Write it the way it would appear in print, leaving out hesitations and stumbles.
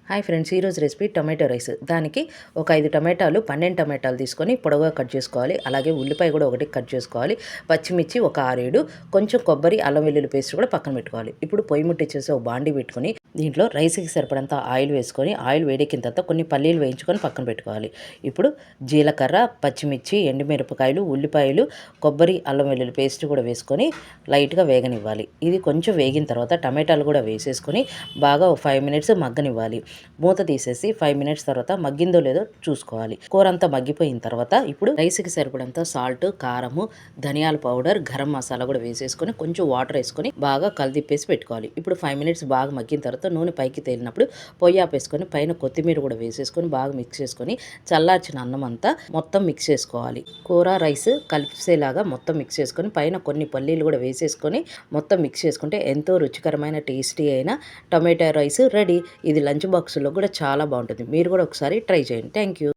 Hi friends, ఈరోజు recipe tomato rice. దానికి ఒక 5 టమాటాలు 12 టమాటాలు తీసుకొని పొడవుగా కట్ చేసుకోవాలి. అలాగే ఉల్లిపాయ కూడా ఒకటి కట్ చేసుకోవాలి. పచ్చిమిర్చి ఒక 6, 7, కొంచెం కొబ్బరి అల్లం వెల్లుల్లి పేస్ట్ కూడా పక్కన పెట్టుకోవాలి. ఇప్పుడు పొయ్యి ముట్టించేసి ఒక బాండి పెట్టుకొని దీంట్లో రైస్కి సరిపడంత ఆయిల్ వేసుకొని ఆయిల్ వేడెక్కిన తర్వాత కొన్ని పల్లీలు వేయించుకొని పక్కన పెట్టుకోవాలి. ఇప్పుడు జీలకర్ర, పచ్చిమిర్చి, ఎండుమిరపకాయలు, ఉల్లిపాయలు, కొబ్బరి అల్లం వెల్లుల్లి పేస్ట్ కూడా వేసుకొని లైట్గా వేగనివ్వాలి. ఇది కొంచెం వేగిన తర్వాత టమాటాలు కూడా వేసేసుకొని బాగా 5 మినిట్స్ మగ్గనివ్వాలి. మూత తీసేసి 5 మినిట్స్ తర్వాత మగ్గిందో లేదో చూసుకోవాలి. కూర అంతా మగ్గిపోయిన తర్వాత ఇప్పుడు రైస్కి సరిపడంత సాల్ట్, కారము, ధనియాల పౌడర్, గరం మసాలా కూడా వేసేసుకొని కొంచెం వాటర్ వేసుకొని బాగా కలిదిప్పేసి పెట్టుకోవాలి. ఇప్పుడు 5 మినిట్స్ బాగా మగ్గిన తర్వాత నూనె పైకి తేలినప్పుడు పొయ్యి ఆపేసుకొని పైన కొత్తిమీర కూడా వేసేసుకొని బాగా మిక్స్ చేసుకొని చల్లార్చిన అన్నం అంతా మొత్తం మిక్స్ చేసుకోవాలి. కూర రైస్ కలిసేలాగా మొత్తం మిక్స్ చేసుకొని పైన కొన్ని పల్లీలు కూడా వేసేసుకొని మొత్తం మిక్స్ చేసుకుంటే ఎంతో రుచికరమైన టేస్టీ అయిన టొమాటో రైస్ రెడీ. ఇది లంచ్ బాక్స్లో కూడా చాలా బాగుంటుంది. మీరు కూడా ఒకసారి ట్రై చేయండి. Thank you.